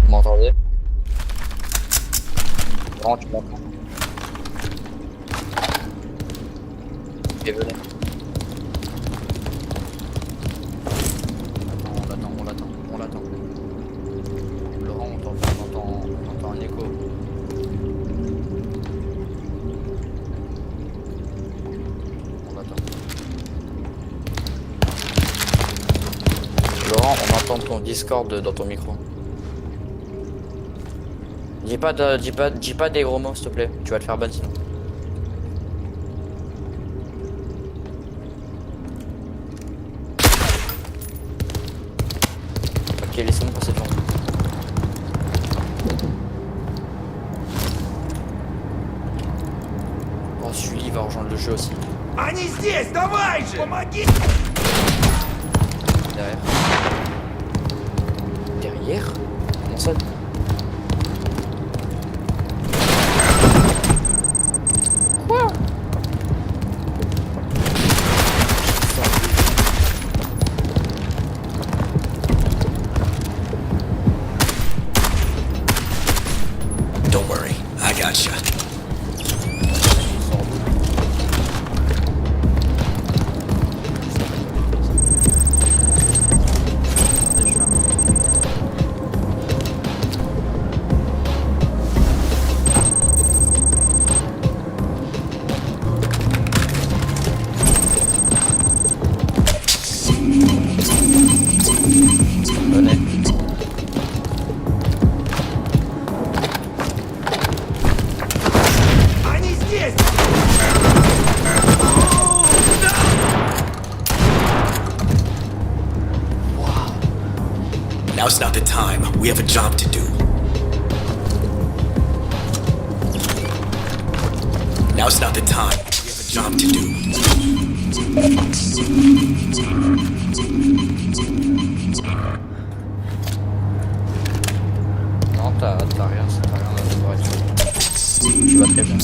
Vous m'entendez? Non, tu m'entends. Et venez. On l'attend. Laurent, on entend un écho. On l'attend. Laurent, on entend ton Discord dans ton micro. Dis pas des gros mots s'il te plaît, tu vas te faire ban sinon. Ok, laissez-moi passer devant. Oh, celui-là il va rejoindre le jeu aussi. Они здесь, давай же! Помоги! Derrière. Derrière? Comment ça? Quoi? Don't worry, I gotcha. Venez. Они здесь! Now's not the time. We have a job to do. Now's not the time. We have a job to do. Non, t'as rien à devoir être sûr. Tu vas très bien.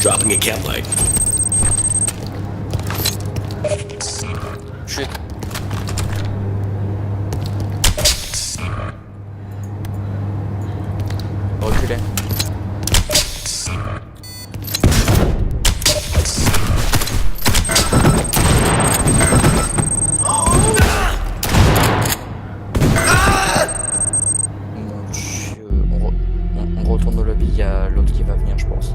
Dropping a chem light. Chut. Reculez. Mon Dieu, on retourne au lobby, il y a l'autre qui va venir je pense.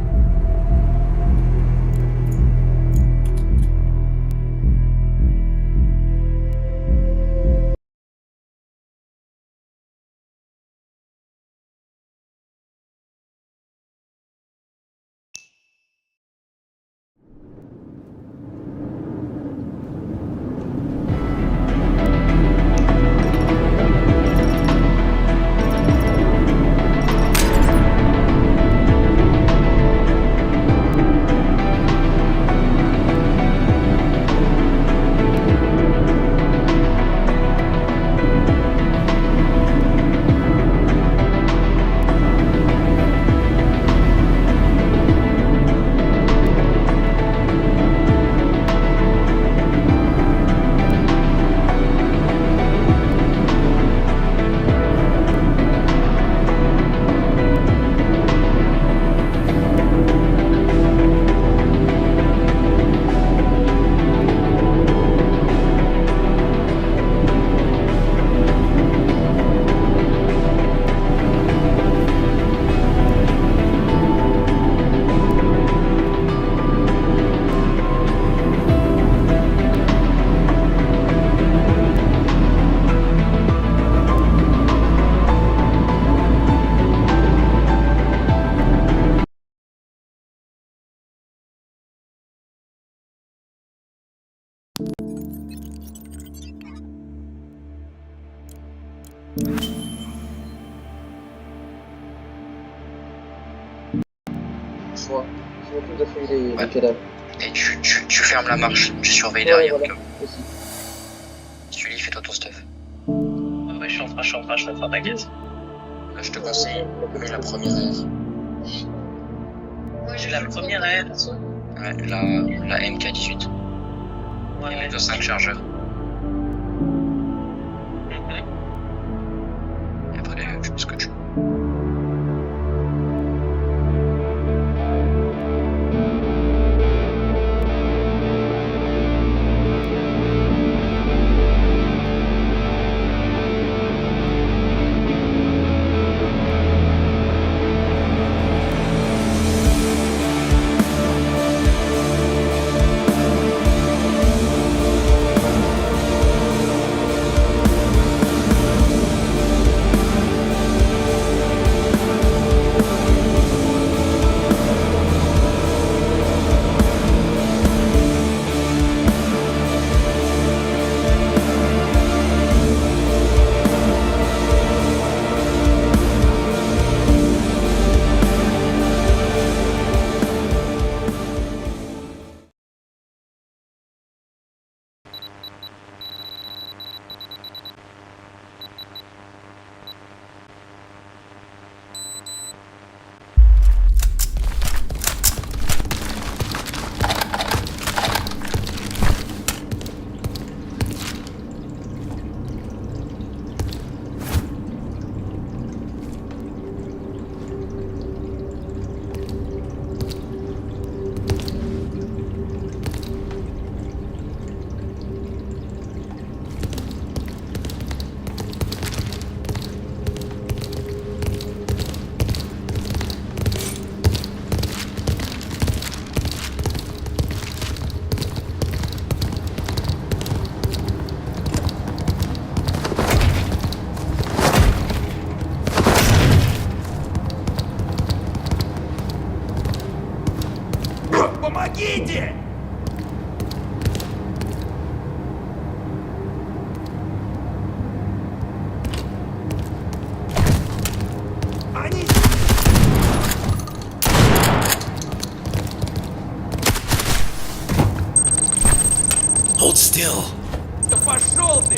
Je vois tout à fait les Ouais. cadavres. Et tu fermes la marche, tu surveilles Ouais, derrière. voilà, aussi. Sully, fais-toi ton stuff. Ouais, je suis en train, t'inquiète. Là, je te conseille, mets la première air. Ouais, j'ai la première air. Ouais, la MK18. Ouais, Et mets 5 chargeurs. Et après, tu fais ce que tu veux. Помогите! Они... Hold still. Да пошел ты!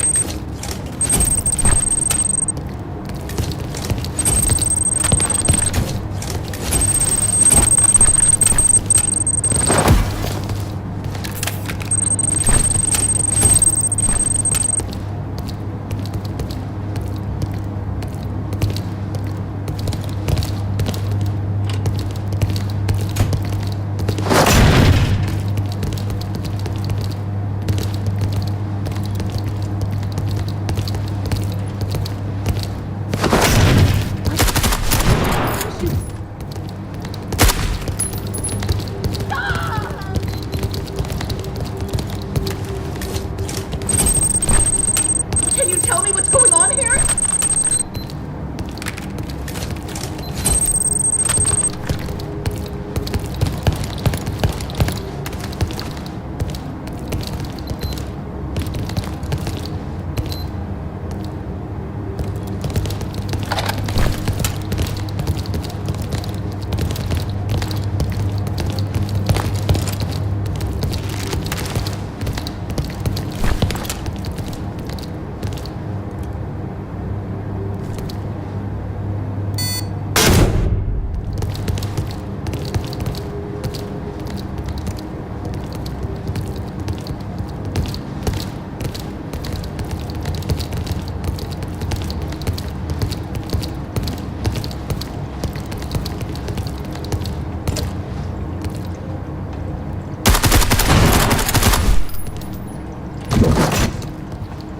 Can you tell me what's going on here?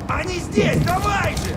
Они здесь! Давай же!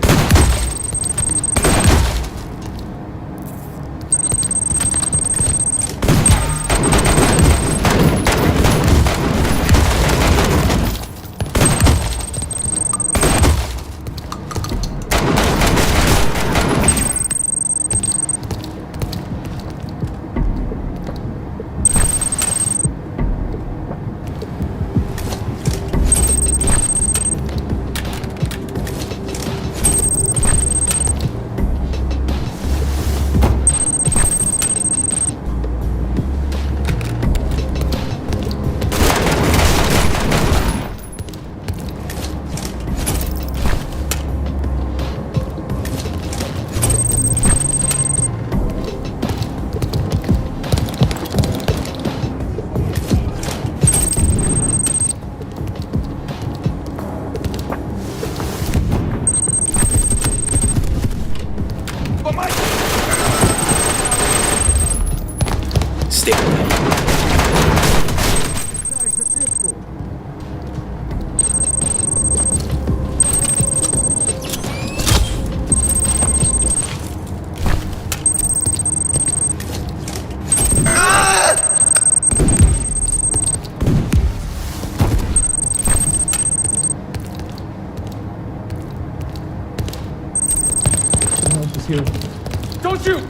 monsieur. Don't shoot!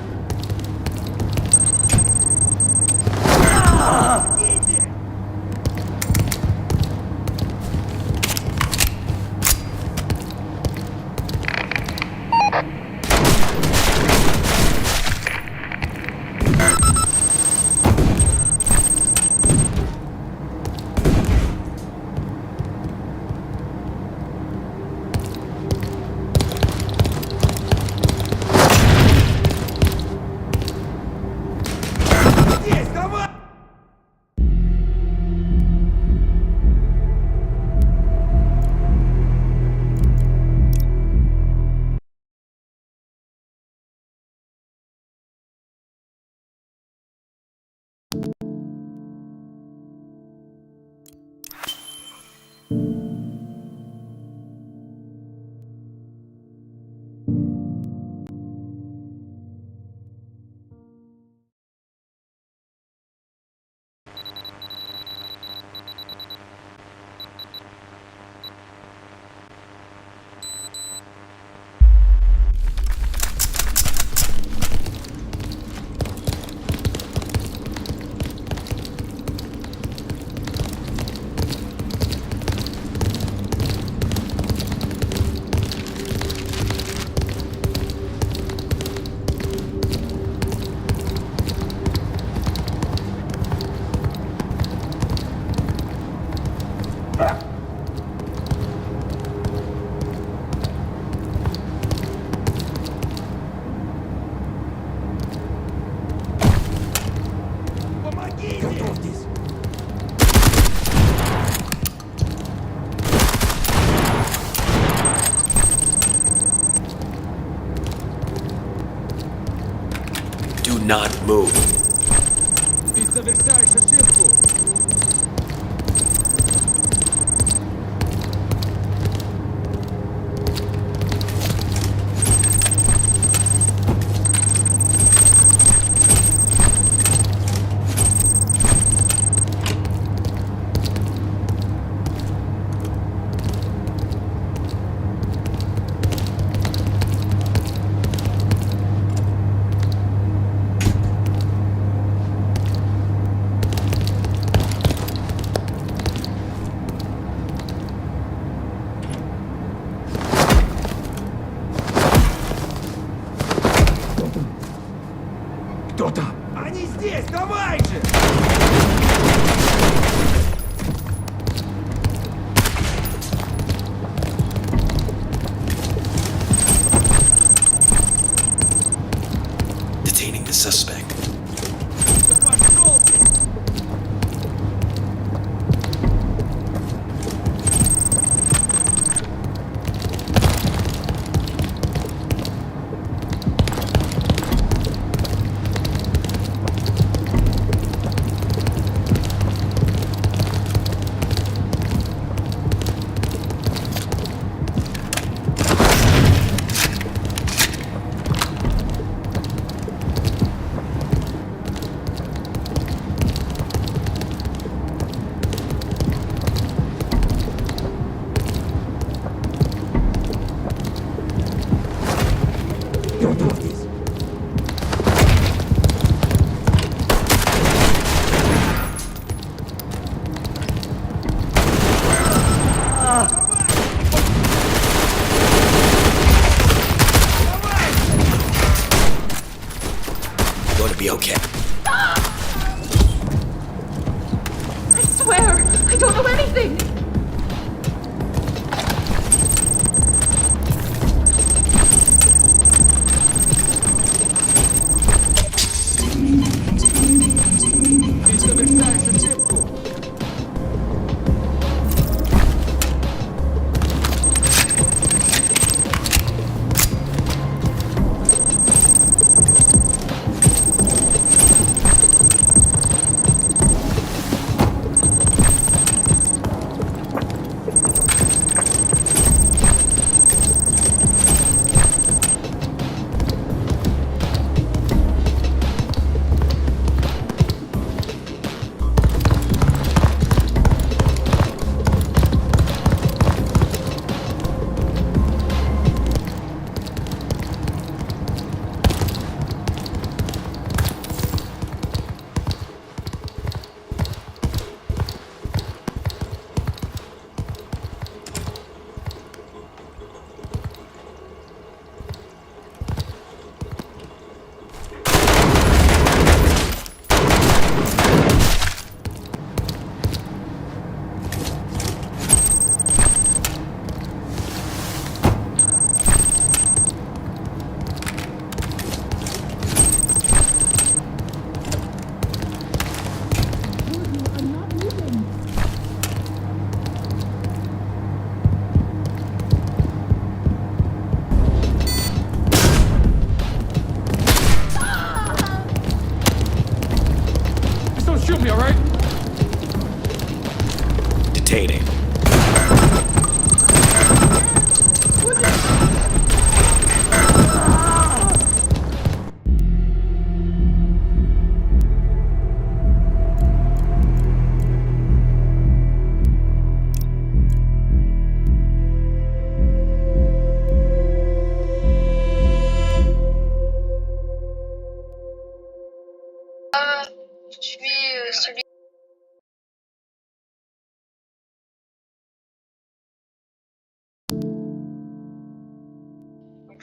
Do not move. Ты совершаешь ошибку. Кто там? Они здесь, давай же! Detaining the suspect. Да пошел ты! Кто там здесь? Going to be okay. I swear, I don't know anything. Ты совершаешь ошибку.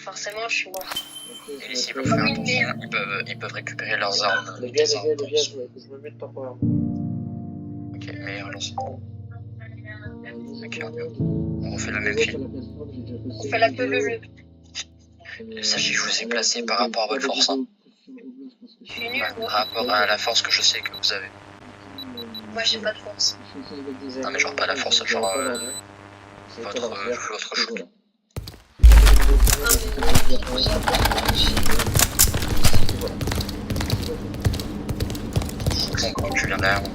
forcément, je suis mort. Ok, Et s'ils je me veulent faire Oui, attention, mais- ils peuvent récupérer leurs armes. Les gars, des armes. je me mute temporairement. Ok, mais relance. Ok, On refait la même file. On fait la queue leu. Sachez que je vous ai placé par rapport à votre force. Hein. Je suis nul, Par moi. rapport à la force que je sais que vous avez. Moi, j'ai pas de force. Non mais genre pas la force, genre votre shoot. Donc tu viens derrière moi.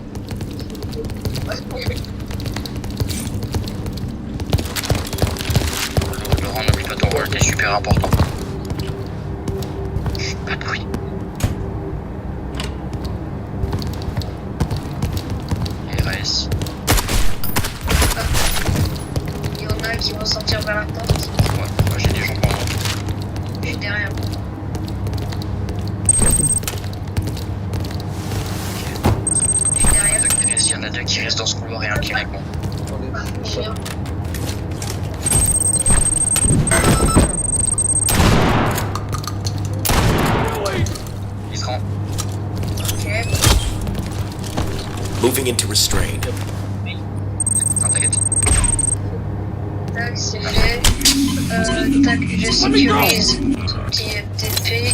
Laurent, n'oublie pas ton rôle, t'es super important. Chut, pas de bruit. RS. Il y en a qui vont sortir vers la porte. Ouais, moi j'ai des gens pour moi. Je suis derrière. Je suis derrière. Il y en a deux qui restent dans ce couloir et un qui est avec moi. Je viens. Il se rend. Ok. Moving into restrain. Non, t'inquiète. Tac, c'est fait. Tac, je sécurise tout qui est fait.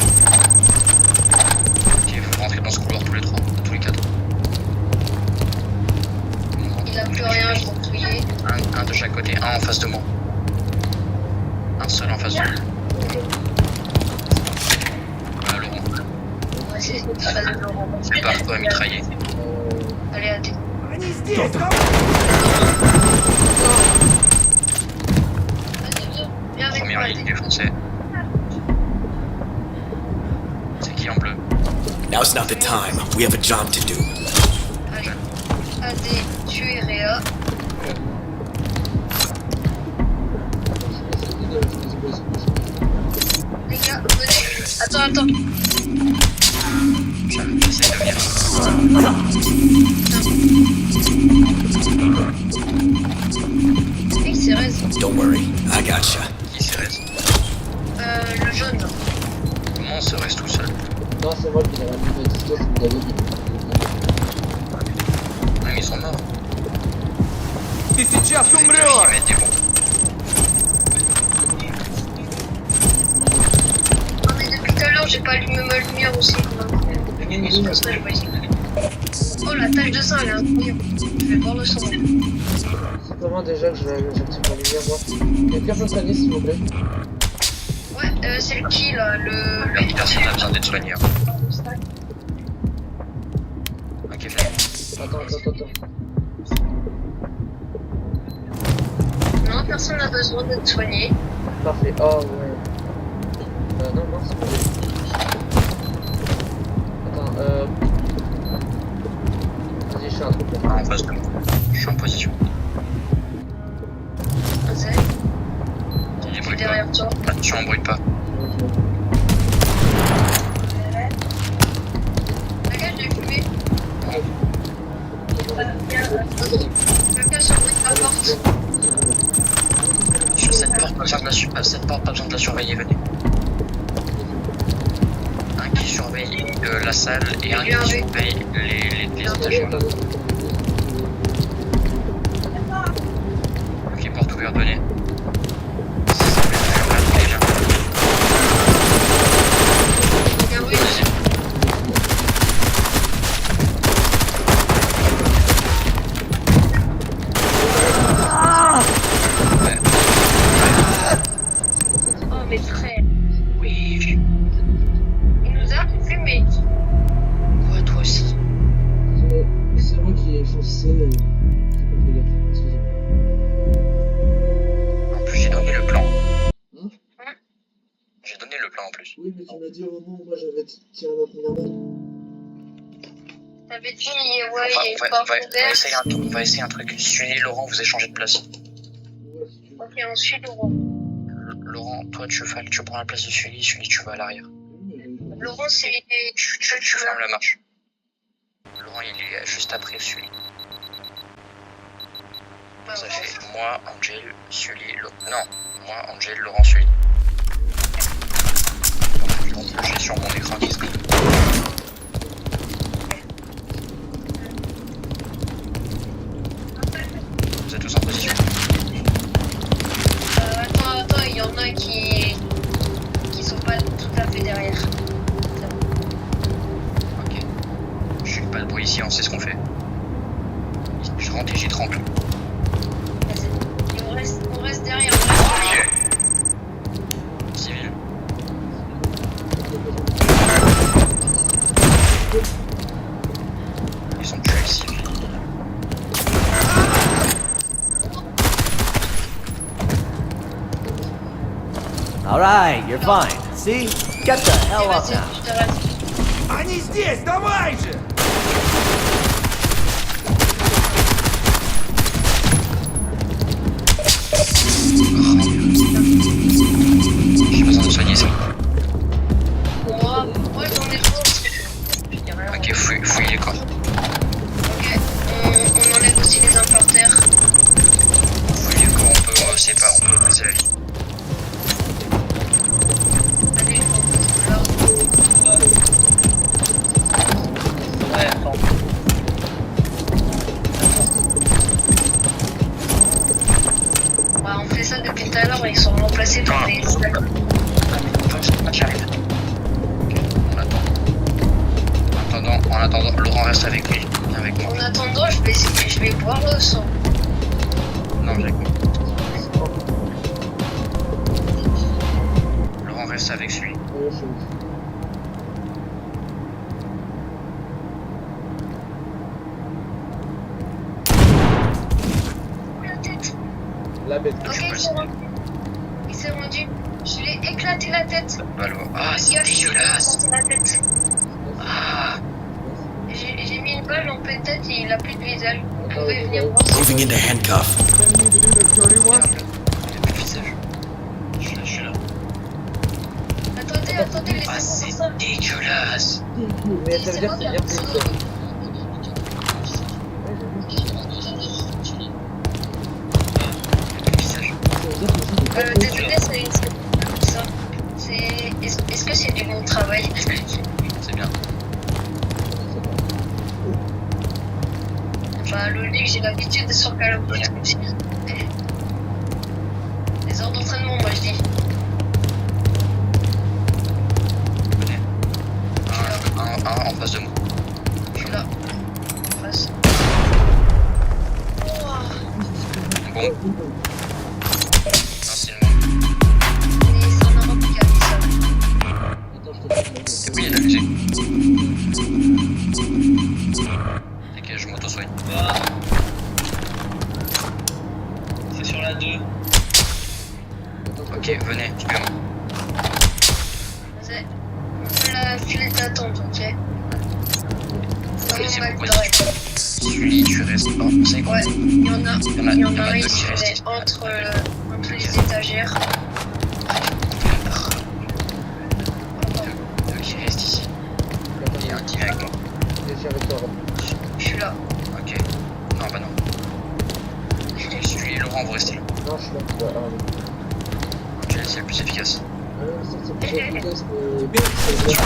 Ok, vous rentrez dans ce couloir tous les trois, tous les quatre. Il a plus rien, je vais fouiller. Un de chaque côté, un en face de moi. Un seul en face de moi. Voilà, Laurent. Ouais, c'est pas de Laurent. Prépare-toi à mitrailler. Allez, à tes. Они здесь! Vas-y, viens avec moi, Première ligne Adé. défoncée. C'est qui en bleu? Now's not the time. We have a job to do. Allez. Adé, tu es Réa. Les gars, venez. Attends. J'essaie de venir. Hey, c'est Rez. Don't worry, I gotcha. Qui se reste? Le jaune. là. Comment on se reste tout seul? Non, c'est moi qui l'ai ramené à distance, vous l'avez dit. Ouais, mais ils sont morts. Ты сейчас Ils умрешь! mettent des bombes. Ah, mais depuis tout à l'heure, j'ai pas allumé ma lumière aussi. C'est pour ça que je vois ici. Oh, la tache de sang, elle est incroyable. Je vais boire le sang. C'est comment déjà que j'active ma lumière, moi? Quelqu'un peut soigner, s'il vous plaît? Ouais, c'est le qui là? Le. Personne n'a besoin d'être soigné. Hein. Ok, fais. Attends. Non, personne n'a besoin d'être soigné. Parfait. Oh, ouais. Non, c'est pas vrai. Attends, Vas-y, je fais un truc là. En face de moi. Je suis en position. Vas-y, Il je suis brûle derrière pas. toi. Attention, on brûle pas. Regarde, j'ai fumé. Quelqu'un surveille la porte. Sur cette porte, pas besoin de la surveiller, venez. Un qui surveille la salle et un qui surveille les étagères. Ok, porte ouverte, venez. Bien oui. Oh, mes frères. Oui. Il nous a fumé. Quoi, toi aussi? C'est moi qui ai foncé. J'ai pas fait gaffe, excusez-moi. En plus, j'ai donné le plan. Hein? J'ai donné le plan en plus. Oui, mais tu m'as dit au moment où moi j'avais tiré ma première balle. T'avais dit, ouais, il y a une On porte va ouverte. essayer un truc. Suivez Laurent, vous échangez de place. Ouais, si tu veux. Ok, on suit Laurent. Laurent, toi tu prends la place de Sully, tu vas à l'arrière. Laurent, c'est. Tu fermes la marche. Laurent il est juste après Sully. Ça fait moi, Angel, Sully, non, moi, Angel, Laurent, Sully. j'ai sur mon écran qui se met. Vous êtes tous en position. Attends, il y en a qui sont pas tout à fait derrière. Ok. Je suis pas de bruit ici, on sait ce qu'on fait. Je rentre et j'y tremble. On reste derrière. Civil. Ils sont plus civils. Alright, you're fine. See? Get the hell up Vas-y, now. je te reste. Они здесь, давай же! J'ai besoin de soigner ça. Moi j'en ai trop. Ok, fouille les corps. Ok, on enlève aussi les implanteurs. Fouille les corps, on peut, c'est pas, on peut briser la vie. Allez, je prends là. Ouais, attends. Bah, on fait ça depuis tout à l'heure, ils sont remplacés par des... J'arrive. Ok, on attend. En attendant, Laurent reste avec lui. Viens avec moi. En attendant, je vais boire le sang. Non, viens avec moi. Laurent reste avec lui. La tête. La bête. Ok, il s'est rendu. Je lui ai éclaté la tête. Balle. Ah, Le c'est gars, je lui ai dégueulasse. éclaté la tête. Ah, J'ai mis une balle en pleine tête et il a plus de visage. Vous pouvez venir voir. Moving into handcuff. Send me to do the dirty work? il a plus de visage. Je suis là. Attendez, laissez-moi Ah, voir c'est ça. dégueulasse. Mais ça veut dire que c'est bien plus ça. Il a plus de visage. Désolé, c'est ça. Est-ce que c'est du bon travail? C'est bien. Bah, logique, j'ai l'habitude de sur Call of Duty. Les heures d'entraînement, moi je dis. Venez. Un en face de moi. Je suis là. En face. Bon. Non, c'est le monde. Mais c'est en Europe qui a dit ça. Oui, il y a de la musique. Ok, je m'auto-soigne. Ah. C'est sur la 2. Ok, venez, suivez-moi. Vas-y. On fait la file d'attente, ok? Ok, c'est mal pourquoi doré. Celui, tu restes pas. C'est quoi? Ouais, il y en a Il y en a un deux ici, qui restent mais ici. entre les étagères. Deux qui restent ici. Et un qui vient avec moi. J'ai avec toi. Je suis là. Ok. Non, bah non. Celui et Laurent, vous restez là. Non, je suis là. Ouais, Ok, c'est le plus efficace. c'est plus efficace, mais bien, c'est bien.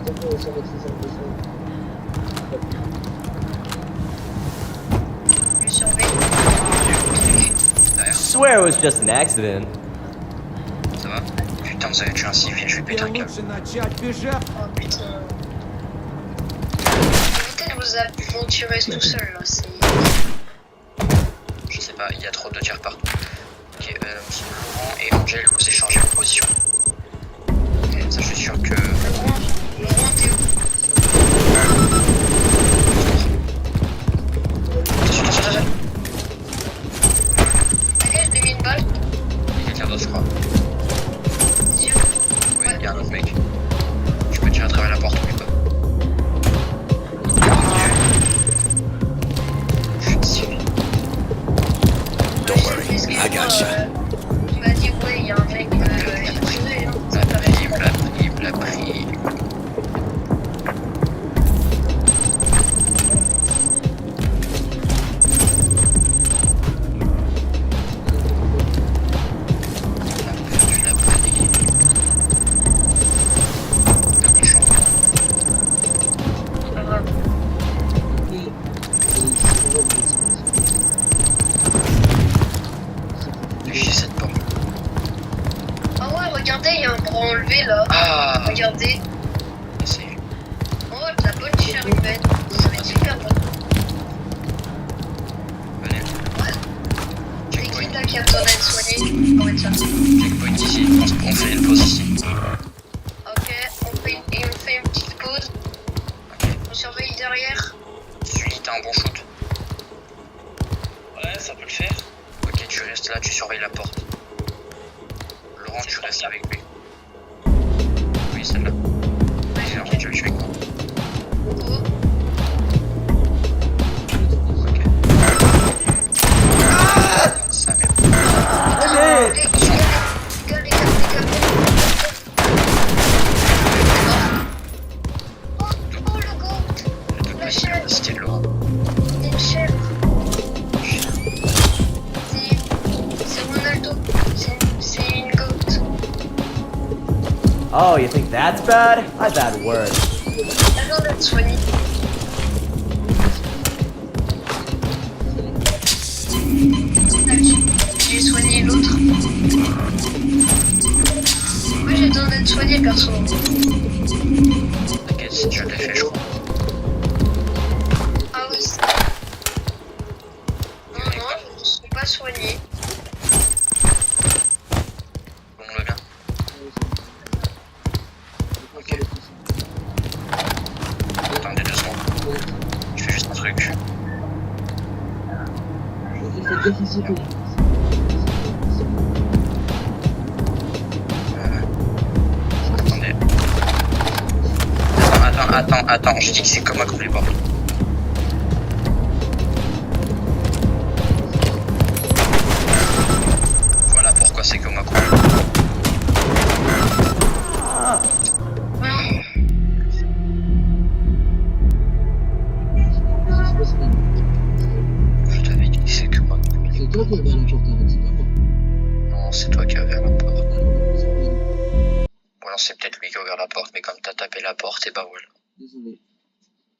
C'est-à-dire que ça va être les besoin. Je surveille. Derrière, Swear it was just an accident. ça va? Putain, vous avez tué un civil, je vais péter Тебе un câble. лучше начать бежать. Oh putain. Évitez de vous aventurer tout seul là, c'est... Je sais pas, il y a trop de tirs partout. Ok, Laurent et Angel, vous échangez vos positions. Ça, je suis sûr que... Laurent, t'es où? Ok, je t'ai mis une balle. Il y a quelqu'un d'autre, je crois. Yeux. Oui, il y a un autre mec. Je peux tirer à travers la porte, mais pas. Je suis civil. Don't worry, I gotcha. Il m'a dit, ouais, il y a un mec, pour enlever là. Ah, Regardez. c'est... Oh, de la bonne chair humaine. Ça va être super bon. Venez. C'est qui Checkpoint. là qui a besoin d'être soigné? On va mettre ça. Checkpoint ici. On fait une pause ici. Ok, on fait une petite pause. On surveille derrière. Sully, t'as un bon shoot. Ouais, ça peut le faire. Ok, tu restes là, tu surveilles la porte. Laurent, tu restes avec lui. Oui, celle-là. Ferme, tu le tues avec moi. Oh. Ok. Ça merde. Les gars. Oh, le goat. Le deuxième, c'était Laurent. Une chèvre. C'est Ronaldo. C'est une goat. Oh, you think that's bad? I've had worse. Elle vient d'être soignée. J'ai soigné l'autre. Moi j'ai besoin d'être soigné perso. T'inquiète, si je l'ai fait, je crois. Ah oui. Non, je ne suis pas soigné. On va bien. Ok. Attendez 2 secondes. Je fais juste un truc. Faites gaffe ici, quoi. Attendez. Attends, je dis que c'est comme qu'on les porte. Voilà pourquoi c'est comme qu'on les porte. Je t'avais dit que c'est comme qu'on les C'est toi qui avais la porte, arrête, c'est pas moi. Non, c'est toi qui as ouvert la porte. Ah non, c'est moi. Ou alors c'est peut-être lui qui a ouvert la porte, mais comme t'as tapé la porte, et bah voilà. Désolé.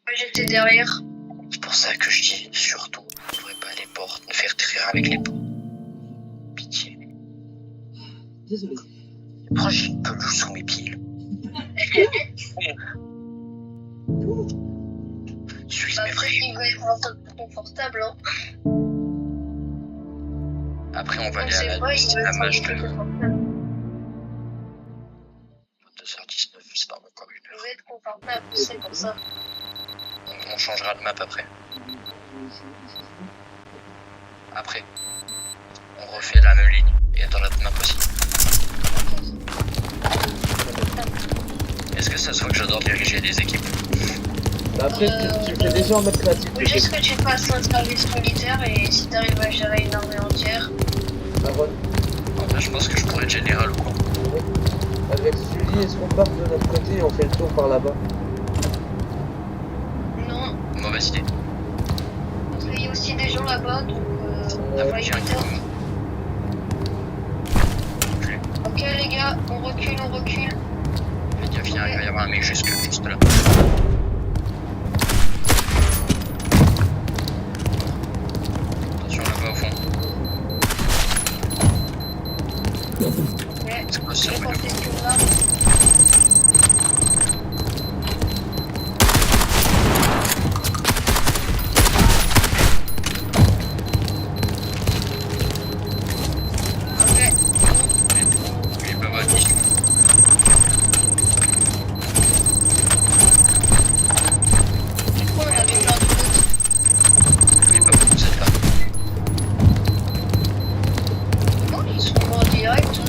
Moi j'étais derrière. C'est pour ça que je dis, surtout, n'ouvrez pas les portes, ne faire tirer avec les portes. Pitié. Désolé. Pourquoi j'ai une peluche sous mes pieds là? Suis mes Après vrais. il va être un peu plus confortable. Hein. Après on va On aller à sait la pas, il liste va être un d'image peu de plus confortable. 22h19, c'est dans encore une Il heure. va être confortable, c'est pour ça. On changera de map après. Après. On refait la même ligne. Et dans notre map aussi. Est-ce que ça se voit que j'adore diriger des équipes? Bah après, tu me fais déjà en mode créatif. Faut juste que tu fasses un service militaire et si t'arrives à gérer une armée entière. Aaron, En vrai, je pense que je pourrais être général ou quoi. avec Sully, est-ce qu'on part de notre côté et on fait le tour par là-bas? Non, Mauvaise idée. parce qu'il y a aussi des gens là-bas, donc Ah, on va tiens, éviter. Reculez. Ok les gars, on recule. Faites gaffe, il va y avoir un mec juste là. Attention là-bas au fond. Ouais, C'est quoi je ce vais bruit porter ce tour là. Ok, Lui, pas votre mission. du coup on avait plein de routes. Lui, pas beaucoup, cette là. Oh, ils sont morts direct.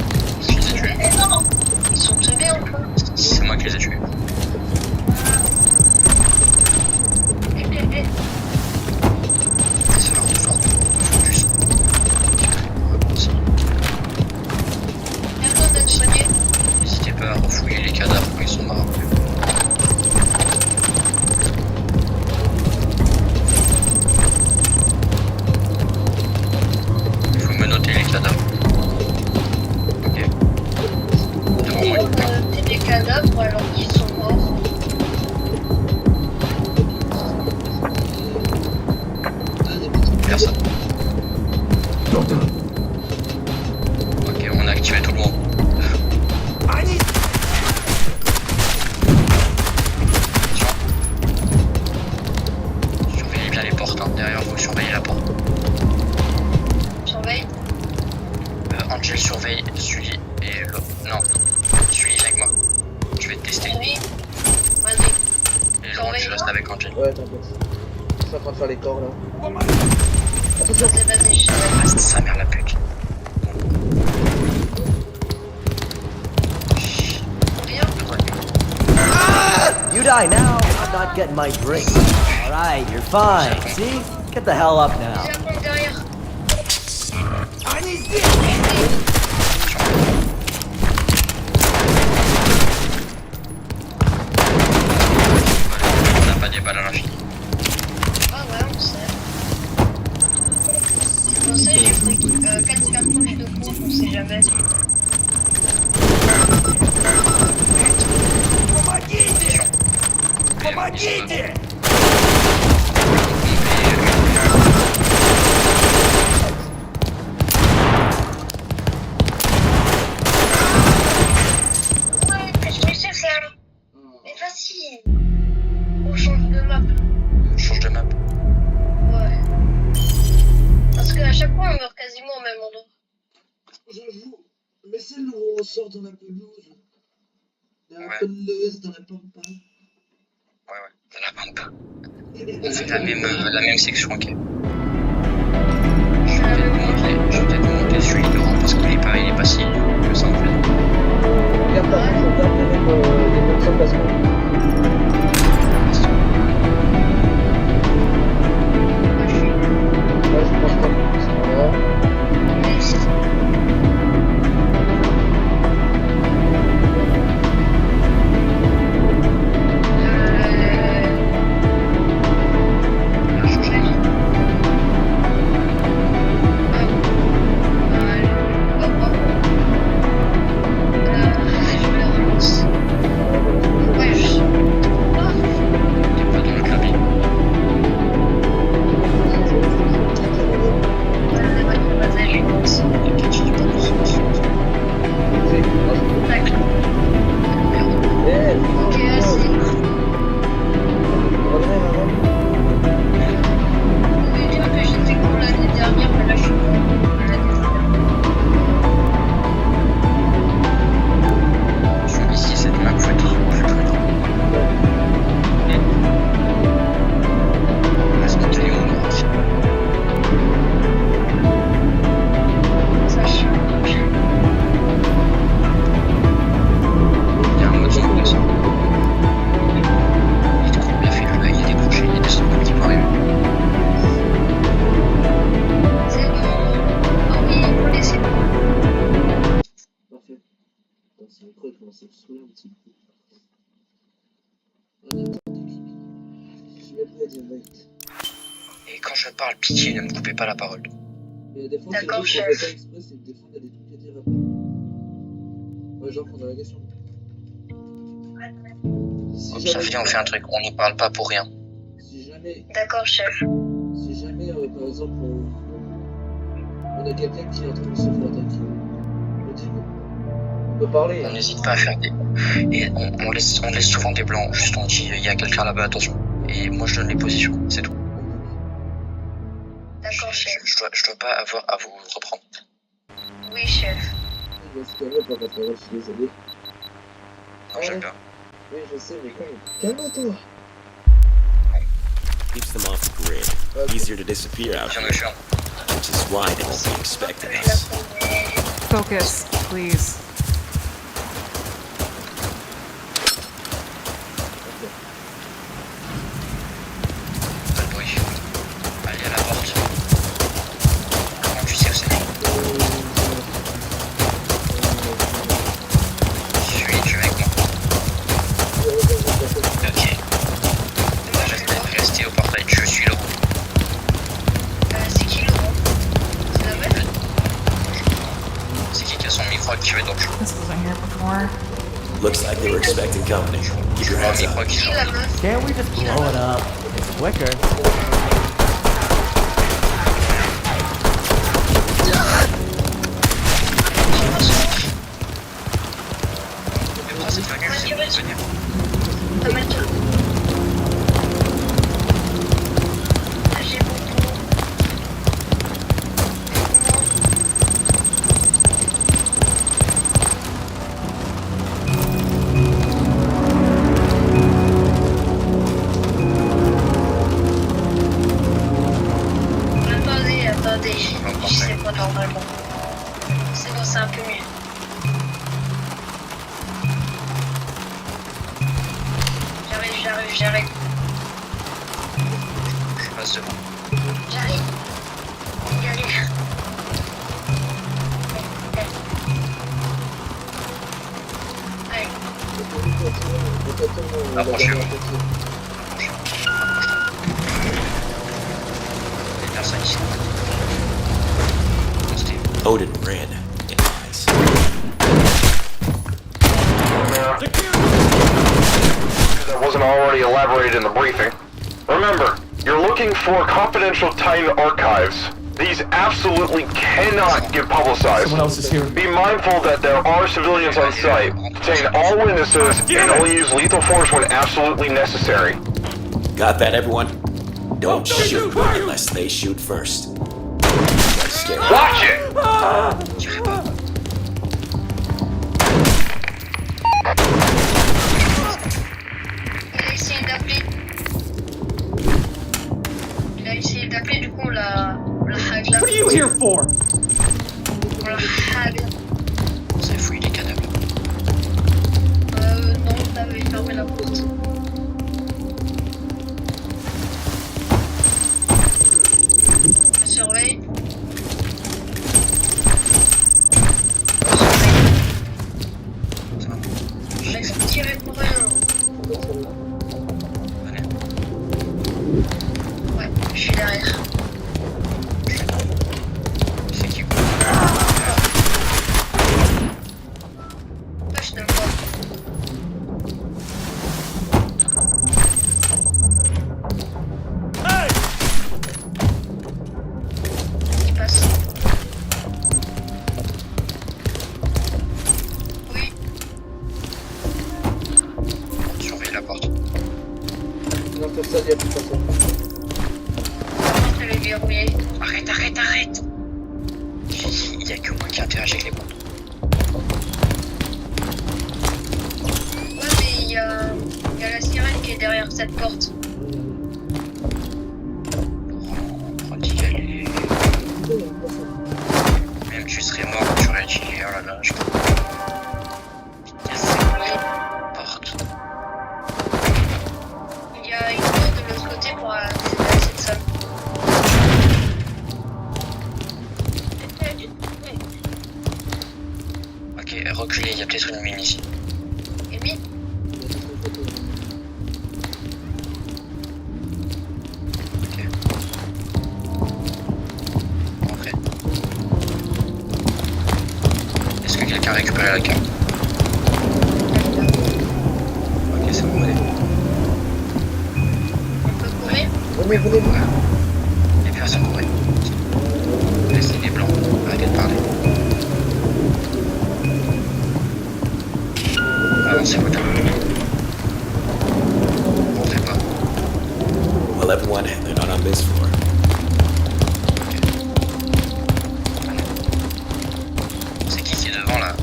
Je les ai tués. Eh non, ils sont tombés en peu. C'est moi qui les ai tués. C'est leur toujours. Faut juste. Il y a besoin d'être soigné. N'hésitez pas à refouiller les cadavres quand ils sont morts. Il faut me noter les cadavres. Ok. Devant Et moi. on a noté des cadavres alors qu'ils sont morts. Personne. Ok, on a activé tout le monde. Они... Surveillez bien les portes, hein. Derrière vous, surveillez la porte. Surveille. Angel surveille Sully et l'autre. Non, Sully avec moi. Je vais te tester. Oui. Vas-y. Et Laurent, tu restes avec Angel. Ouais, t'inquiète. Je suis en train de faire les corps là. Attention. Vas-y, je surveille. Ah, c'est sa mère la pute. Rien. You die now, I'm not getting my drink. Alright, you're fine. See? Get the hell up now. J'ai un compte derrière. Они здесь! On n'a pas des balles à l'infini. Ah ouais, on sait. On sait, j'ai pris 4 cartouches de cours, on sait jamais. Помогите! Помогите! Ouais, qu'est-ce que c'est faire? Mais facile. On change de map. Change de map. Ouais. Parce qu'à chaque fois, on meurt quasiment au même endroit. J'avoue. Mais celle où on sort dans la pelouse. Dans la Ouais. pelouse, dans la pampa. Ouais, de la pampa. On fait la même section, ok. Je vais peut-être monter Sully Laurent parce qu'il est pas si que ça en fait. Regarde ta main, je regarde les mêmes emplacements. Là, je pense pas que c'est là. Ici, cette map, faut être prudent. Reste tenu au nord. Il y a un mode sombre dessus. Il est trop bien fait, le gars, il est décroché, il est descendu un petit peu arrivé. C'est bon. Ah oui, il faut laisser. Parfait. Attends, c'est le creux, il commence à me saouler un petit peu. Allez, attends, je vais pas dire bête. Et quand je parle, pitié, ne me coupez pas la parole. Il y a des fois, c'est D'accord, des trucs qu'on chef. fait pas exprès, c'est que des fois, il y a des trucs à dire après. Ouais, genre qu'on a la question. Si Sophie, on fait un truc, on ne parle pas pour rien. Si jamais, D'accord, chef. par exemple, on a quelqu'un qui est en train de se faire attaquer, on peut parler. On n'hésite pas à faire des... Et on laisse souvent des blancs, juste on dit, il y a quelqu'un là-bas, attention. Et moi, je donne les positions, c'est tout. D'accord, chef. Je dois pas avoir à vous reprendre. Oui, chef. Il va se calmer par contre, je suis désolé. Non, j'aime bien. Oui, je sais, mais quand même. Calme-toi. Keeps them off the grid. Easier to disappear out Viens here, me faire. which is why they won't be expecting us. Focus, please. Pas de bruit. Allez à la porte. Comment tu sais où c'est? Tu es avec moi. Ok. Restez au portail, je suis là. C'est qui le gros? C'est la même? C'est qui a son micro activé donc This wasn't here before. Looks like they were expecting company. Keep your un heads micro up. qui Qui la meuf? Can't we just blow it up? It's quicker. vas-y. Pas mal de temps. J'ai beaucoup. Attendez, je sais pas normalement. C'est bon, c'est un peu mieux. J'arrive. Je passe devant. J'arrive. Galère. Allez. Approchez-vous. Les personnes ici. Odin red. Nice. That wasn't already elaborated in the briefing. Remember, you're looking for confidential Titan archives. These absolutely cannot get publicized. Someone else is here. Be mindful that there are civilians on site. Detain all witnesses and only use lethal force when absolutely necessary. Got that, everyone? Don't shoot unless they shoot first. That's scary. Watch it! Il a essayé d'appeler, du coup on l'a hack là. What are you here for? On l'a hack. Vous avez fouillé les cadavres. Non, on avait fermé la porte. Je surveille. Je laisse tirer pour rien. Venez. Ouais, je suis derrière. C'est qui vous? Ouais, je te le vois. Qui passe? Oui, Surveillez la porte. Non, pour ça, il y a plus de façon. elle est verrouillée. Arrête! Il y a que moi qui interagis avec les portes. Ouais, mais il y a la sirène qui est derrière cette porte. On dit qu'elle est... Même tu serais mort, tu aurais dit, oh là là, je... Porte. Il y a une porte de l'autre côté pour accéder à cette salle. Ok, reculez, il y a peut-être une mine ici. Amy, Ok. Entrez. Est-ce que quelqu'un a récupéré la carte? Ok, c'est bon, allez. on peut courir. Venez. Les personnes courent. Laissez les blancs. Arrêtez de parler. Avancez-vous là. Rentrez pas. Well, everyone, they're not on this floor. C'est qui est devant là?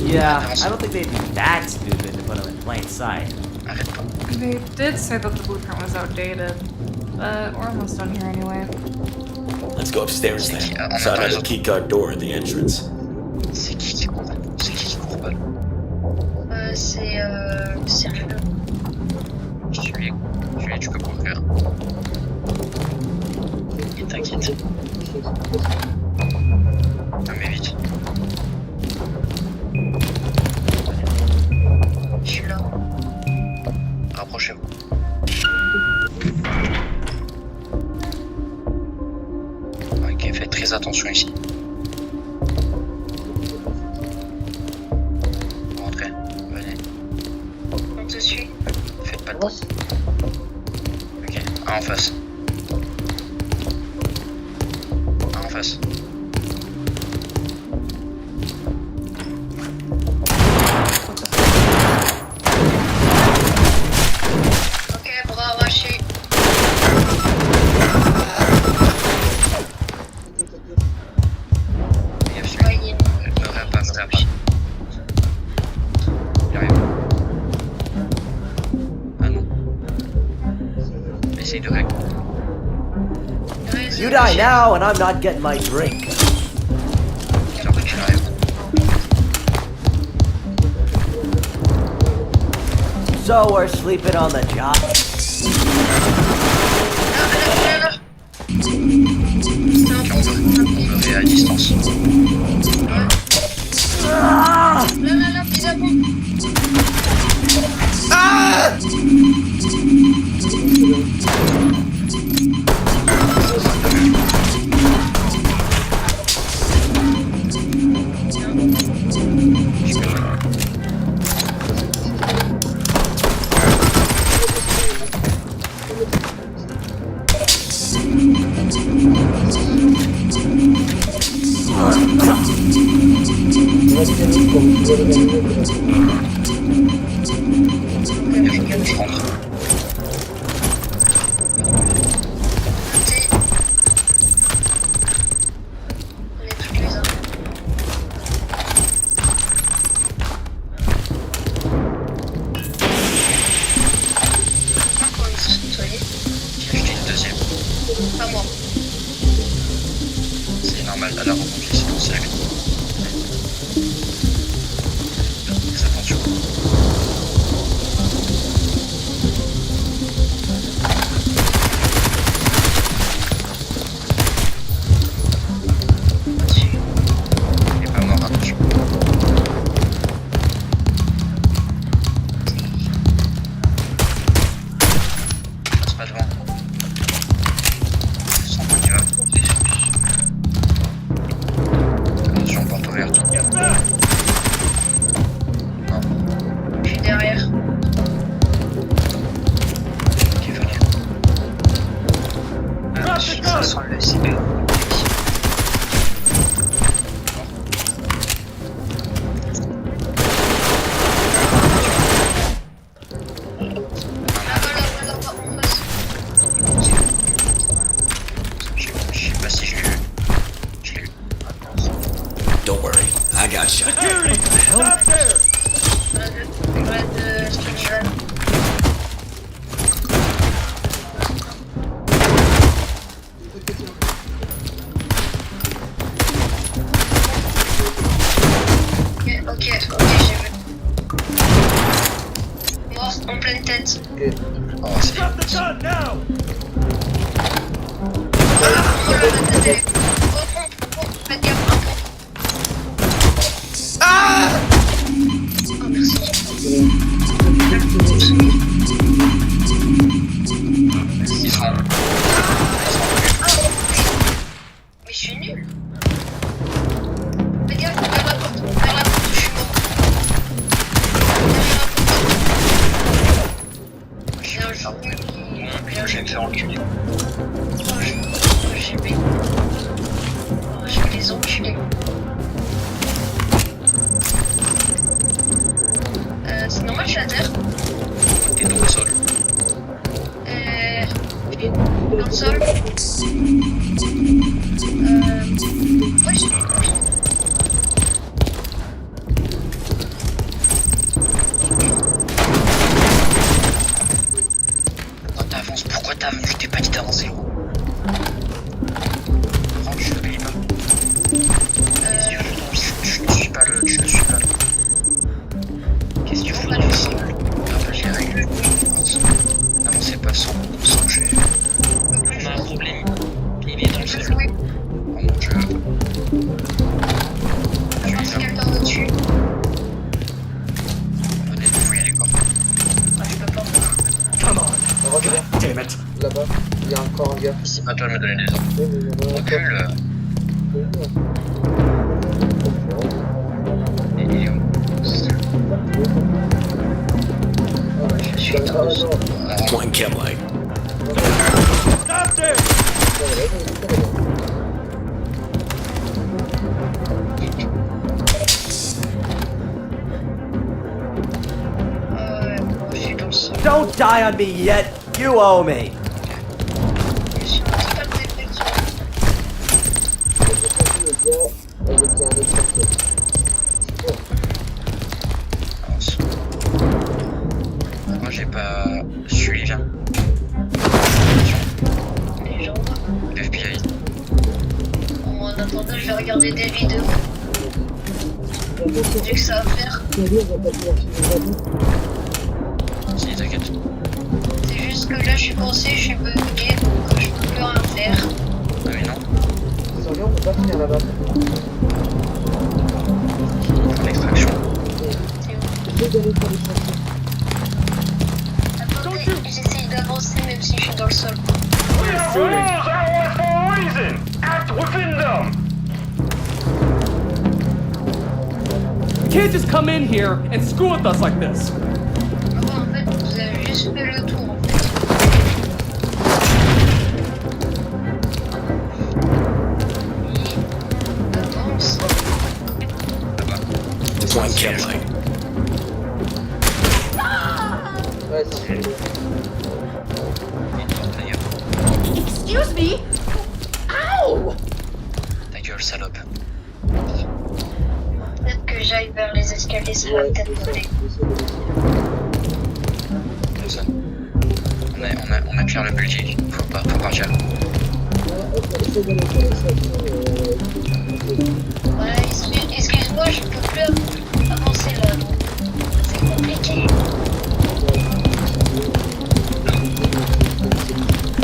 Yeah, I don't think they'd be that stupid to put them in plain sight. Arrête pas. They did say that the blueprint was outdated, but we're almost done here anyway. Let's go upstairs C'est qui? then. On Inside attend les the autres. keycard door at the entrance. C'est qui court? C'est qui court pas? C'est Sergio. Tu peux courir. Et t'inquiète. Ah mais vite. Je suis là. Rapprochez-vous. Ok, faites très attention ici. Rentrez. Venez. On te suit. Faites pas de bruit. Ok, un en face. Un en face. essaye de régler. You die now, and I'm not getting my drink. Tiens, quoi qu'il arrive. So we're sleeping on the job. Tiens, on me à distance. Là, pizza bon. Je rentre. On est tous les uns. Comment il faut se nettoyer? J'ai jeté une deuxième. Pas moi. C'est normal, à la rencontre, ici, dans le cercle. Fais attention. Il est pas mort, attention. Passe pas devant. Je sens qu'il va me monter. Attention, porte ouverte. Non, Je suis derrière. ok, venez. Ça sent le CP. Là, en face. Je sais pas si je l'ai eu. Je l'ai eu. Don't worry, I got you. Stop there! Red Skinny Van. Ok, j'ai vu. Mort en pleine tête. Oh, c'est Drop the gun now! Oh là, la tête elle est. Oh, faites gaffe, un pont. Oh, merci. il sera. Ah, mais je suis nul. Faites gaffe, vers la porte, je suis mort. Bien joué. Je vais me faire enculer. Je vais les enculer. C'est normal, je suis à terre. T'es dans le sol. Dans le sol. Ouais, Pourquoi t'avances? Je t'ai pas dit d'avancer, gros. Rentre, je l'oublie pas. Les yeux, je ne suis pas le. Je ne suis pas le. Qu'est-ce que tu fous dans le sol? Après, j'ai réglé. N'avancez pas sans j'ai. On a un problème. Il est dans le sol. Oh mon dieu. Je vais c'est quelqu'un au-dessus. Venez de fouiller les corps. Ah, je peux pas. Come on! Regarde, Damn it! là-bas, il y a encore un gars. C'est pas toi de me donner des ordres. Oui, mais il y en a un Recule. encore. Il est où? Je suis là. One chem light. Stop there! Je suis dans le sol. Don't die on me yet. You owe me. Je suis un petit peu de déflexion. Le gars avec un autre capteur. Moi j'ai pas. Celui-là. vidéo. J'ai que ça à faire. Salut, on va pas pouvoir finir là-bas. Si, t'inquiète. C'est juste que là, je suis coincé, je suis bugué, donc je peux plus rien faire. Ah mais non, Salut, on peut pas finir là-bas. pour l'extraction. C'est où? J'essaie d'aller faire les chantiers. Attendez, j'essaye d'avancer même si je suis dans le sol. We have rules outlined for a reason. Act within them. You can't just come in here and screw with us like this. Ah, en fait, vous avez juste fait le tour, en fait. Et avance. Point Kemlight. Ouais, c'est Il est d'ailleurs. Excuse me? Ow! Ta gueule, salope. Peut-être que j'aille vers les escaliers, ça va ouais, peut-être c'est ça, m'aider. c'est ça. Personne. On a clair le budget. Faut partir. Essaie d'aller faire l'extraction. Ouais, excuse-moi, je peux plus avancer là, donc c'est compliqué.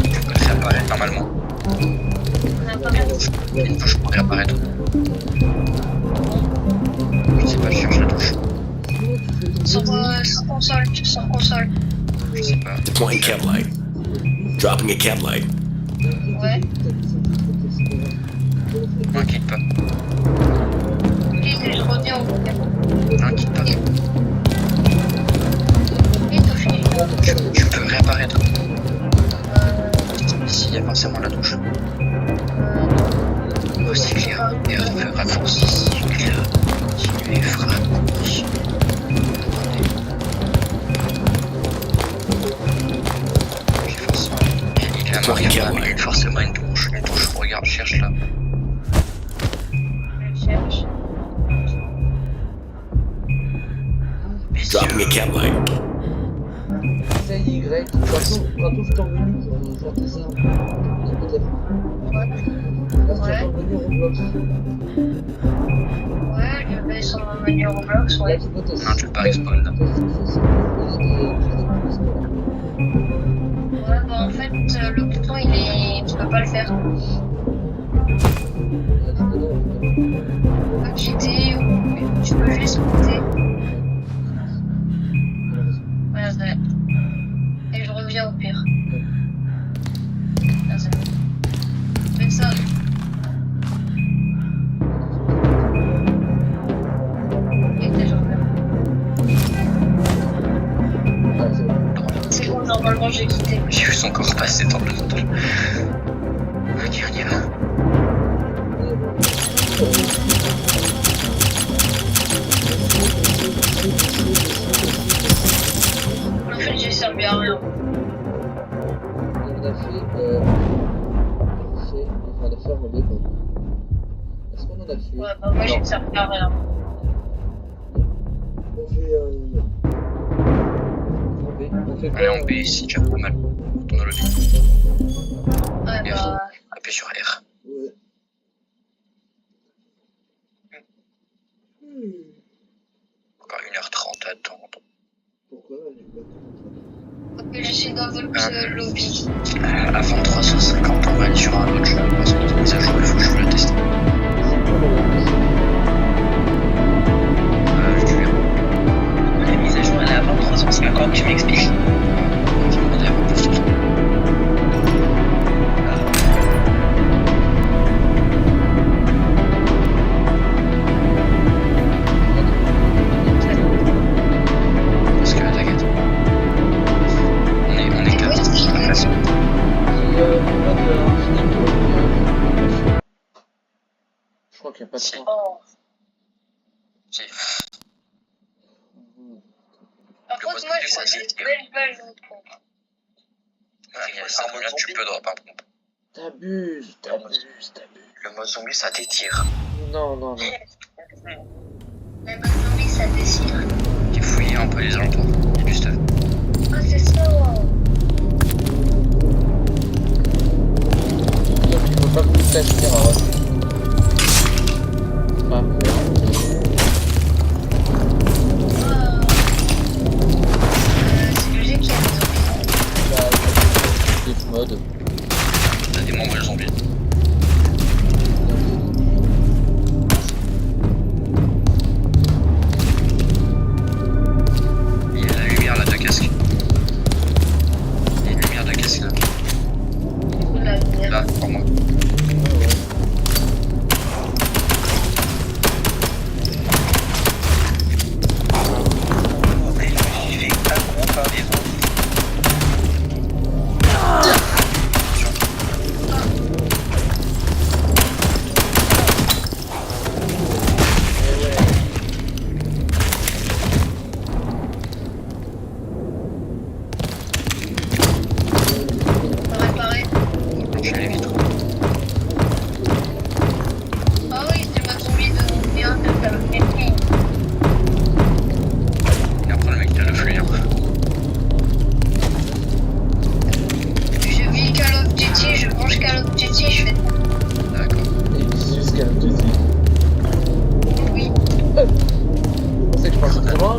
Tu peux te réapparaître normalement. On a pas bien touché. Il y a une touche pour réapparaître. Je sais pas, je cherche la touche. Sur console. Je sais pas. Deploying Kemlight. Dropping a Kemlight. Ouais. M'inquiète pas. Ok, je reviens au bout. M'inquiète pas. Et touché. Tu peux réapparaître. S'il y a forcément la touche. Oh, c'est clair. Et raccourci, c'est clair. Continuer, raccourci. Attendez. Il y a forcément une touche. Une touche, regarde, cherche là. Je cherche. Dropping a Kemlight. C'est Y. De toute façon, quand je t'en venu, je vois tes armes. Là, c'est ton menu Roblox. Ouais, je vais sur mon menu Roblox, ouais. Là, tu peux tester. Non, tu peux pas respawn là. Ouais, bah en fait, le bouton, tu peux pas le faire. Quitter ou tu peux juste monter. Voilà, c'est vrai. Et je reviens au pire. Là, c'est bon. Fais ça. Et déjà reviens. C'est bon, normalement j'ai quitté. J'ai vu son corps passer dans le. Ok, on y va. En fait, j'ai servi à rien. On a fait. On va faire le bacon. Est-ce qu'on en a fait? Ouais, bah moi j'ai servi à rien. On fait Allez, en B ici, déjà pas mal. Retourne dans le lobby. Ouais, bah. Appuie sur R. Ouais. Encore 1h30 à attendre. Pourquoi j'ai pas Ok, je suis dans votre lobby. À 23h50, on va aller sur un autre jeu. Parce que les mises à jour, il faut que je vous le teste. Je verrai. La mise à jour, elle est à 23h50, tu m'expliques. Je vais demander à vous plus tôt. Parce que, t'inquiète. On est 4 sur la classe. Je crois qu'il n'y a pas de temps. Oh. Si. Par contre, moi, je fais des belles balles de pompe. Là, tu peux drop un pompe. T'abuses. Le mode zombie, ça t'étire. Non. La bonne zombie, ça déchire. J'ai fouillé un peu les alentours. Il y a du stuff. Ah, c'est ça. Tu peux pas tout tester,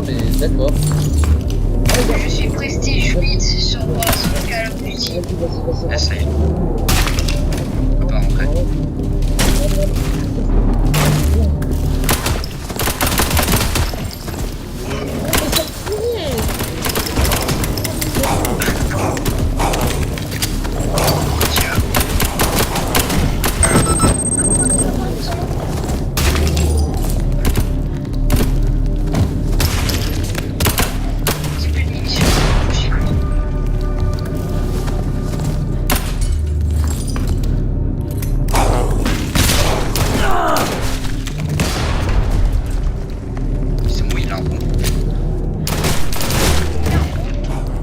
mais d'accord. Je suis prestige 8 sur Call of Duty. Vas-y. Essaye. On peut pas rentrer. J'ai plus de munitions. J'ai cru. C'est moi, il a un bon.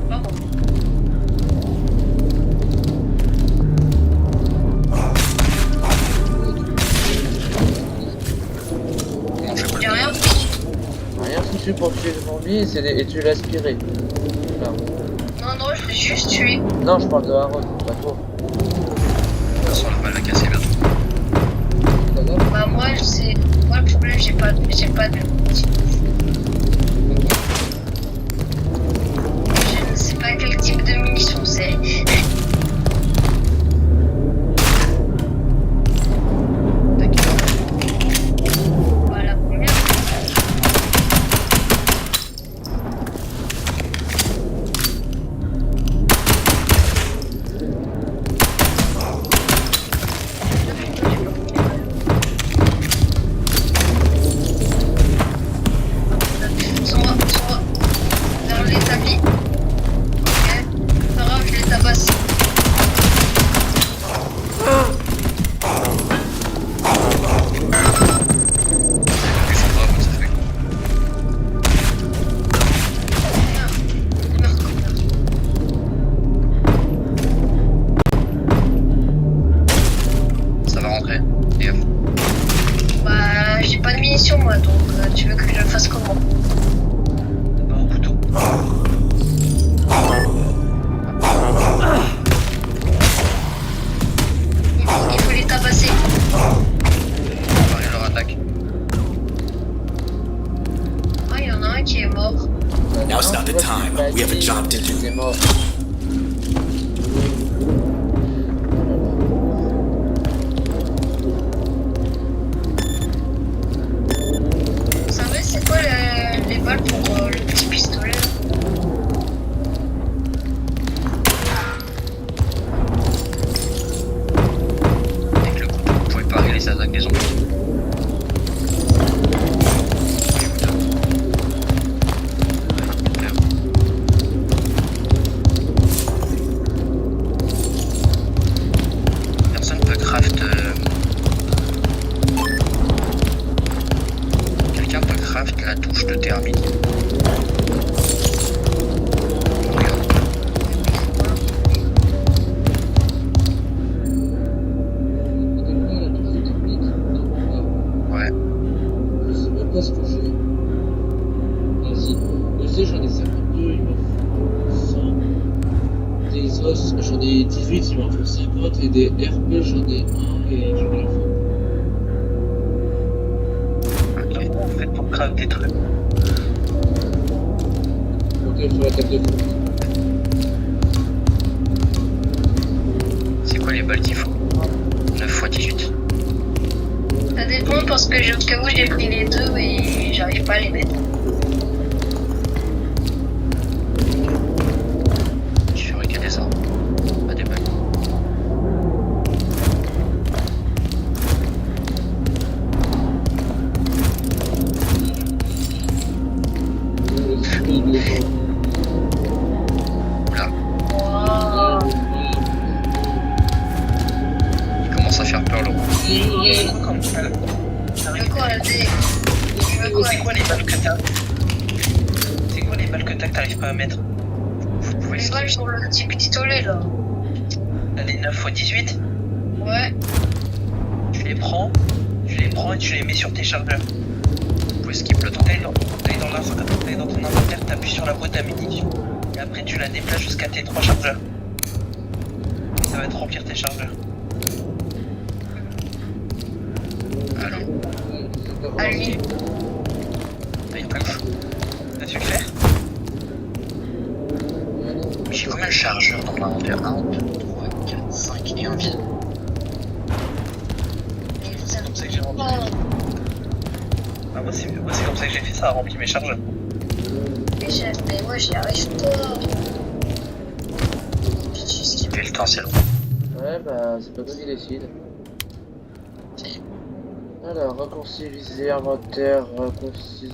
Pardon. Comment je J'ai rien pris. Rien foutu pour tuer devant lui et tu l'as aspiré. Là. Non, je l'ai juste tué. Non, je parle de Aaron, pas toi. De toute façon, la balle va casser bientôt. D'accord. Bah moi le problème j'ai pas de je ne sais pas quel type de munitions c'est. Bah la première. Sont vers l'établi. Ok. Pas grave, je les tabasse. Ils sont pas comme ça fait. Ça va rentrer. Et hop. Bah j'ai pas de munitions moi donc tu veux que je le fasse comment? Pas au couteau. Il faut les tabasser. Préparer leur attaque. Ah il y en a un qui est mort. Now's not the time. We have a job to do. C'est mort. Vous savez c'est quoi les balles pour le petit pistolet là? Avec le couteau, vous pouvez parer les attaques des zombies. Personne peut craft. Quelqu'un peut craft la touche de thermite. Regarde. Ouais. Je sais même pas ce que j'ai. Vas-y. Je sais, j'en ai 52, il m'en faut 100. Des os, j'en ai 18, il m'en faut 50. Et des RP, j'en ai 1 et j'en ai un faux. Comment on fait pour craft des trucs? Ok, sur la table de fond. C'est quoi les balles qu'il faut? 9 x 18. Ça dépend parce que au cas où j'ai pris les deux et j'arrive pas à les mettre. Je ferai que des armes. Pas des balles. Oula, Wow. il commence à faire peur le roi. C'est quoi comme balle? Le quoi, le quoi? C'est quoi les balles que t'as? C'est quoi les balles que t'arrives pas à mettre? Vous pouvez Les balles sur le petit pistolet là. T'as des 9 x 18? Ouais. Tu les prends et tu les mets sur tes chargeurs. Vous pouvez skip le temps. T'ailles dans ton inventaire, t'appuies sur la boîte à munitions. Et après tu la déplaces jusqu'à tes 3 chargeurs. Et ça va te remplir tes chargeurs. Alors, À lui. t'as une touche. tu le fais? J'ai combien de chargeurs dans mon inventaire? 1, 2, 3, 4, 5 et un vide. C'est comme ça que j'ai rempli. Ah, moi c'est comme ça que j'ai fait, ça a rempli mes chargeurs. Mais moi j'y arrive pas. J'ai le temps, c'est long. Ouais, bah, c'est pas toi qui décide. Si. Alors, raccourciser inventaire, raccourciser.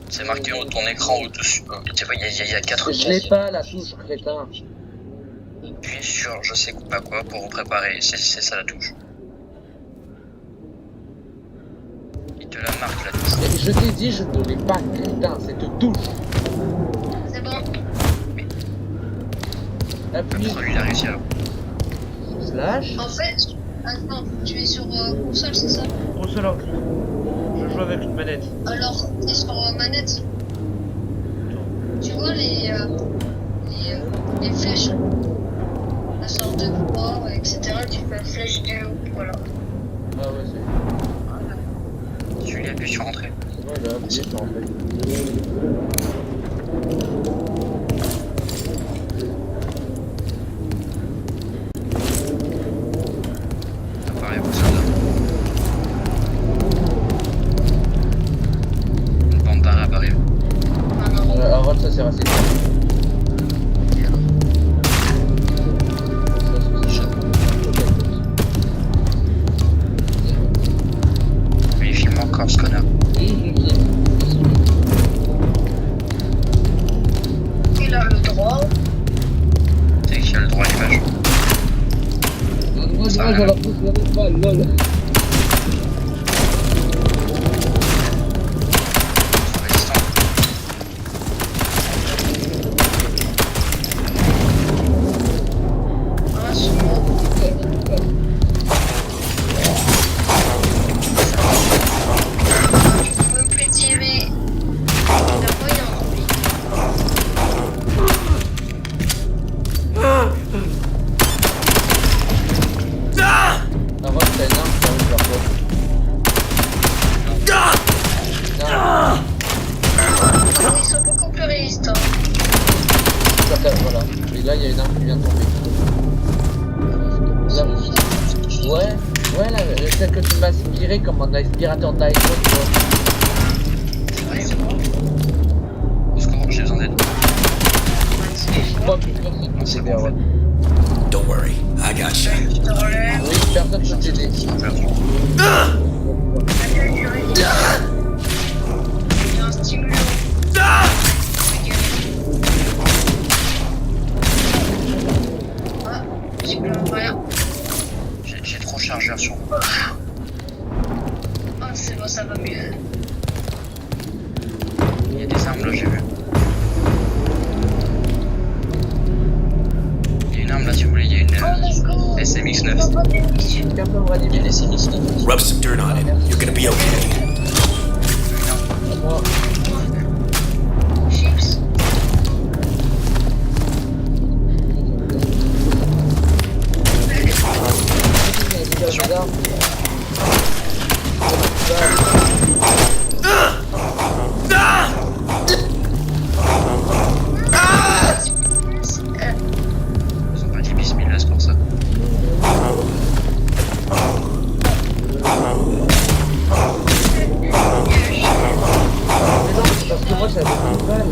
C'est marqué en haut de ton écran au-dessus. Tu vois, il y a 4 Je l'ai pas la touche, crétin. Puis sur je sais pas quoi pour vous préparer. C'est ça la touche. Il te la marque la touche. Mais je t'ai dit, je ne l'ai pas, crétin, cette touche. C'est bon. Appuie Lui, il a réussi alors. slash. En fait, attends, tu es sur console, c'est ça? Console en je joue avec une manette. Alors, t'es sur manette. Tu vois les flèches, la sorte de croix, etc. Tu fais flèche du haut, voilà. Ah ouais, c'est. Tu lui appuies sur entrée. C'est bon, j'ai appuyé sur en fait. Pareil, vous ça. Une bande d'arrêt apparaît. Alors, ça c'est assez. Mais il filme encore ce connard. Il a le droit. C'est qui a le droit à l'image. Moi, je la pousse même pas, lol. Résistant. Ah, c'est bon. Tu peux même plus tirer. Il a moyen. La roche, c'est énorme, ça arrive vers toi. Ils sont beaucoup plus résistants. Voilà. Et là, il y a une arme qui vient de tomber. Là. Ouais, là, celle que tu m'as aspiré comme un aspirateur d'iPhone, tu vois. Ouais, c'est bon. Au secours, j'ai besoin d'aide. Je crois que c'est bien, ouais. Don't worry, I got you. Je te relève. Oui, personne ne peut t'aider. J'ai un stimulant. Ah, j'ai plus rien. J'ai trop chargeur sur moi. Ah, c'est bon, ça va mieux. Il y a des armes là, j'ai vu. Il y a une arme là, si vous voulez, il y a une SMX 9. Quelqu'un peut me ranimer? Il y a une SMX 9. Rub some dirt on it. You're gonna be okay. Moi. Chips. Ils ont pas dit bismillah, c'est pour ça. Parce que moi, ça beaucoup de balles.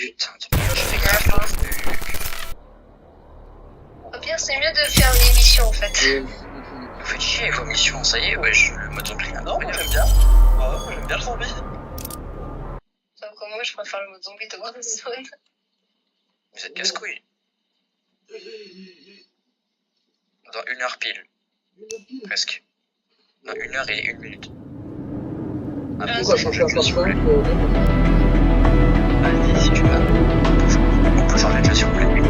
Putain, je fais gaffe. Au pire, c'est mieux de faire les missions en fait. Vous faites chier vos missions, ça y est, ouais, le mode zombie là. Non, moi j'aime bien. Moi j'aime bien le zombie. Donc moi, je préfère le mode zombie de Warzone. Vous êtes casse-couilles. Dans 1 heure pile. Presque. Dans 1 heure et 1 minute. On va changer un si vous voulez. parfum. Allez, si tu veux. On peut changer de jeu si vous voulez.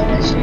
Vas-y.